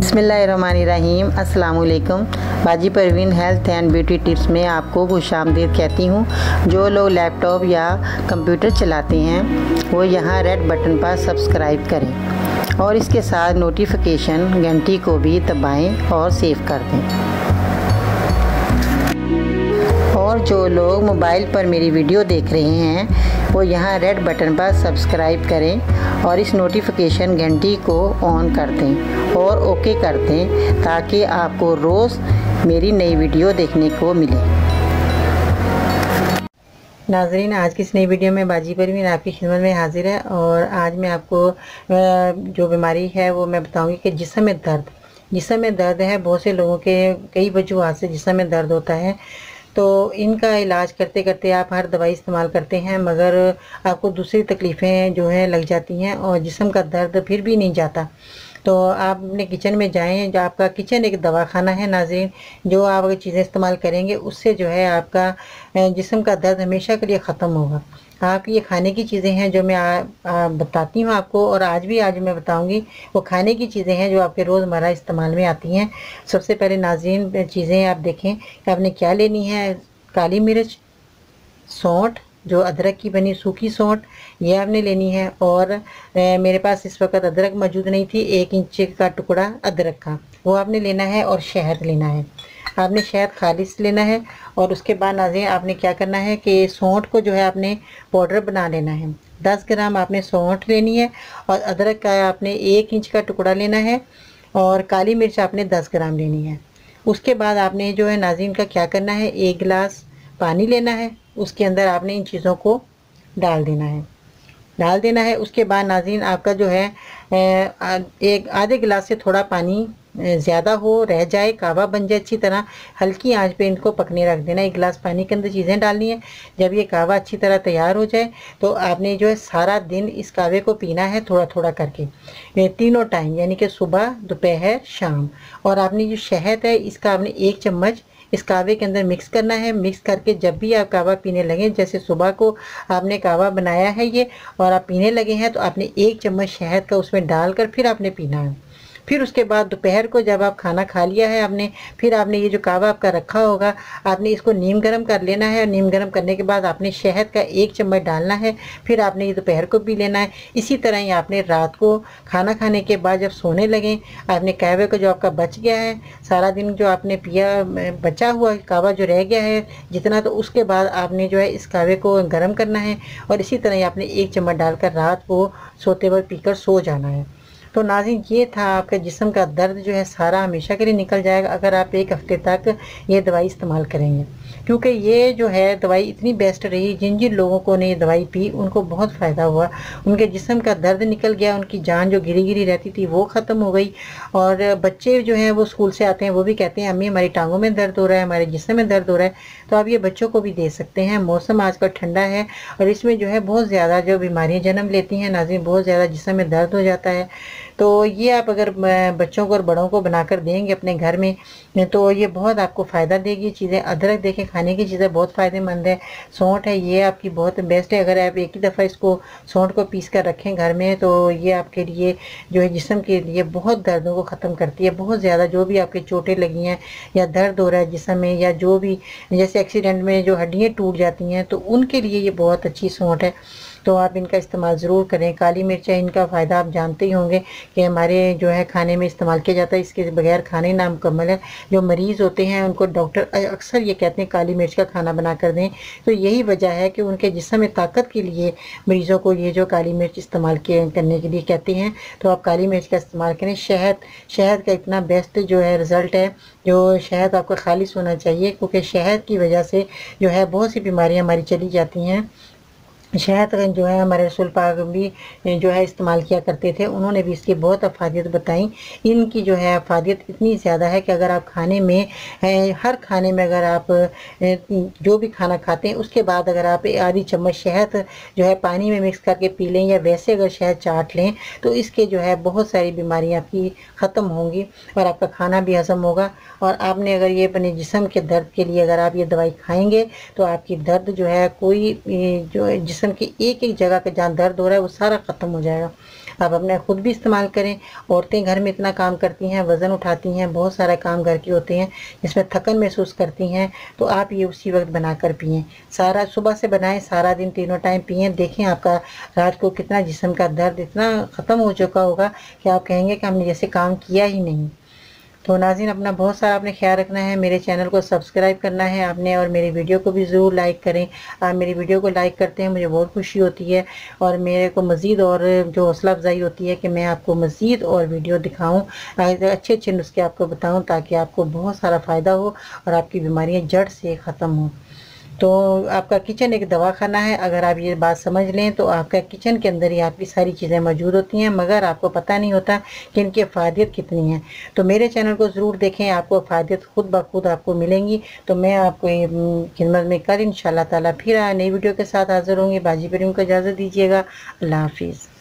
बिस्मिल्लाहिर्रहमानिर्रहीम। अस्सलाम वालेकुम। बाजी Parveen health and beauty tips में आपको खुशामदीद कहती हूँ। जो लोग लैपटॉप या कंप्यूटर चलाते हैं वो यहाँ रेड बटन पर सब्सक्राइब करें और इसके साथ नोटिफिकेशन घंटी को भी दबाएं और सेव कर दें। और जो लोग मोबाइल पर मेरी वीडियो देख रहे हैं वो यहाँ रेड बटन पर सब्सक्राइब करें और इस नोटिफिकेशन घंटी को ऑन कर दें और ओके कर दें ताकि आपको रोज़ मेरी नई वीडियो देखने को मिले। नाज़रीन, आज की इस नई वीडियो में बाजी परवीन आपकी खिदमत में हाजिर है और आज मैं आपको जो बीमारी है वो मैं बताऊंगी कि जिस्म में दर्द है। बहुत से लोगों के कई वजूहात से जिस्म में दर्द होता है, तो इनका इलाज करते करते आप हर दवाई इस्तेमाल करते हैं मगर आपको दूसरी तकलीफ़ें जो हैं लग जाती हैं और जिस्म का दर्द फिर भी नहीं जाता। तो आप अपने किचन में जाएं, जो आपका किचन एक दवाखाना है नाज़रीन। जो आप अगर चीज़ें इस्तेमाल करेंगे उससे जो है आपका जिस्म का दर्द हमेशा के लिए ख़त्म होगा। आप ये खाने की चीज़ें हैं जो मैं बताती हूँ आपको, और आज मैं बताऊँगी वो खाने की चीज़ें हैं जो आपके रोज़मर्रा इस्तेमाल में आती हैं। सबसे पहले नाज़रीन चीज़ें आप देखें कि आपने क्या लेनी है। काली मिर्च, सौंठ, जो अदरक की बनी सूखी सौंठ, ये आपने लेनी है। और मेरे पास इस वक्त अदरक मौजूद नहीं थी, 1 इंच का टुकड़ा अदरक का वो आपने लेना है। और शहद लेना है, आपने शहद खालिस लेना है। और उसके बाद नाज़रीन आपने क्या करना है कि सौंठ को जो है आपने पाउडर बना लेना है। 10 ग्राम आपने सौंठ लेनी है और अदरक का आपने 1 इंच का टुकड़ा लेना है और काली मिर्च आपने 10 ग्राम लेनी है। उसके बाद आपने जो है नाज़रीन का क्या करना है, 1 गिलास पानी लेना है, उसके अंदर आपने इन चीज़ों को डाल देना है। उसके बाद नाज़रीन आपका जो है एक आधे गिलास से थोड़ा पानी ज़्यादा हो रह जाए, कावा बन जाए अच्छी तरह, हल्की आंच पे इनको पकने रख देना। 1 गिलास पानी के अंदर चीज़ें डालनी है। जब ये कावा अच्छी तरह तैयार हो जाए तो आपने जो है सारा दिन इस कावे को पीना है, थोड़ा थोड़ा करके, तीनों टाइम, यानी कि सुबह, दोपहर, शाम। और आपने जो शहद है इसका आपने 1 चम्मच इस कावे के अंदर मिक्स करना है। मिक्स करके जब भी आप कावा पीने लगें, जैसे सुबह को आपने कावा बनाया है ये और आप पीने लगे हैं, तो आपने 1 चम्मच शहद का उसमें डालकर फिर आपने पीना है। फिर उसके बाद दोपहर को जब आप खाना खा लिया है आपने, फिर आपने ये जो कावा आपका रखा होगा आपने इसको नीम गर्म कर लेना है। और नीम गर्म करने के बाद आपने शहद का 1 चम्मच डालना है। फिर आपने ये दोपहर को पी लेना है। इसी तरह ही आपने रात को खाना खाने के बाद जब सोने लगें, आपने कावे को जो आपका बच गया है, सारा दिन जो आपने पिया, बचा हुआ कावा जो रह गया है जितना, तो उसके बाद आपने जो है इस कावे को गर्म करना है और इसी तरह ही आपने 1 चम्मच डालकर रात को सोते वक्त पीकर सो जाना है। तो नाज़रीन ये था आपका जिस्म का दर्द जो है सारा हमेशा के लिए निकल जाएगा अगर आप 1 हफ्ते तक ये दवाई इस्तेमाल करेंगे। क्योंकि ये जो है दवाई इतनी बेस्ट रही, जिन जिन लोगों को ने ये दवाई पी उनको बहुत फ़ायदा हुआ। उनके जिस्म का दर्द निकल गया, उनकी जान जो गिरी रहती थी वो ख़त्म हो गई। और बच्चे जो हैं वो स्कूल से आते हैं वो भी कहते हैं अम्मी हमारी टांगों में दर्द हो रहा है, हमारे जिस्म में दर्द हो रहा है। तो आप ये बच्चों को भी दे सकते हैं। मौसम आजकल ठंडा है और इसमें जो है बहुत ज़्यादा जो बीमारियाँ जन्म लेती हैं नाज़रीन, बहुत ज़्यादा जिस्म में दर्द हो जाता है। तो ये आप अगर बच्चों को और बड़ों को बनाकर देंगे अपने घर में तो ये बहुत आपको फ़ायदा देगी। चीज़ें अदरक देखें, खाने की चीज़ें बहुत फ़ायदेमंद है। सौंठ है, ये आपकी बहुत बेस्ट है। अगर आप एक ही दफ़ा इसको सौंठ को पीस कर रखें घर में तो ये आपके लिए जो है जिस्म के लिए बहुत दर्दों को ख़त्म करती है। बहुत ज़्यादा जो भी आपके चोटें लगी हैं या दर्द हो रहा है जिस्म में, या जो भी जैसे एक्सीडेंट में जो हड्डियाँ टूट जाती हैं, तो उनके लिए ये बहुत अच्छी सौंठ है। तो आप इनका इस्तेमाल ज़रूर करें। काली मिर्च है, इनका फ़ायदा आप जानते ही होंगे कि हमारे जो है खाने में इस्तेमाल किया जाता है। इसके बगैर खाने नामुकम्मल है। जो मरीज़ होते हैं उनको डॉक्टर अक्सर ये कहते हैं काली मिर्च का खाना बना कर दें। तो यही वजह है कि उनके जिस्म में ताकत के लिए मरीज़ों को ये जो काली मिर्च इस्तेमाल करने के लिए कहते हैं। तो आप काली मिर्च का इस्तेमाल करें। शहद का इतना बेस्ट जो है रिज़ल्ट है। जो शहद आपका खालिस होना चाहिए, क्योंकि शहद की वजह से जो है बहुत सी बीमारियाँ हमारी चली जाती हैं। शहद जो है हमारे रसूल पाक भी जो है इस्तेमाल किया करते थे, उन्होंने भी इसकी बहुत अफादियत बताई। इनकी जो है अफादियत इतनी ज़्यादा है कि अगर आप खाने में हर खाने में अगर आप जो भी खाना खाते हैं उसके बाद अगर आप आधी चम्मच शहद जो है पानी में मिक्स करके पी लें या वैसे अगर शहद चाट लें तो इसके जो है बहुत सारी बीमारियाँ आपकी ख़त्म होंगी और आपका खाना भी हज़म होगा। और आपने अगर ये अपने जिस्म के दर्द के लिए अगर आप ये दवाई खाएंगे तो आपकी दर्द जो है कोई जो जिस्म की एक एक जगह का जहाँ दर्द हो रहा है वो सारा ख़त्म हो जाएगा। आप अपने खुद भी इस्तेमाल करें। औरतें घर में इतना काम करती हैं, वज़न उठाती हैं, बहुत सारा काम घर के होते हैं जिसमें थकन महसूस करती हैं, तो आप ये उसी वक्त बनाकर पिएँ। सारा सुबह से बनाएं, सारा दिन तीनों टाइम पिएँ। देखें आपका रात को कितना जिस्म का दर्द इतना ख़त्म हो चुका होगा कि आप कहेंगे कि हमने जैसे काम किया ही नहीं। तो नाज़रीन, अपना बहुत सारा आपने ख्याल रखना है, मेरे चैनल को सब्सक्राइब करना है आपने, और मेरी वीडियो को भी ज़रूर लाइक करें। आप मेरी वीडियो को लाइक करते हैं, मुझे बहुत खुशी होती है और मेरे को मज़ीद और जो हौसला अफजाई होती है कि मैं आपको मज़ीद और वीडियो दिखाऊँ, अच्छे अच्छे नुस्खे आपको बताऊँ, ताकि आपको बहुत सारा फ़ायदा हो और आपकी बीमारियाँ जड़ से ख़त्म हों। तो आपका किचन एक दवाखाना है, अगर आप ये बात समझ लें तो आपका किचन के अंदर ही आपकी सारी चीज़ें मौजूद होती हैं, मगर आपको पता नहीं होता कि इनकी फ़ायदियत कितनी है। तो मेरे चैनल को ज़रूर देखें, आपको फ़ायदियत खुद ब खुद आपको मिलेंगी। तो मैं आपको ये खिदमत में कल इंशाअल्लाह ताला फिर नई वीडियो के साथ हाज़िर होंगी। बाजी परियों को इजाज़त दीजिएगा। अल्लाह हाफिज़।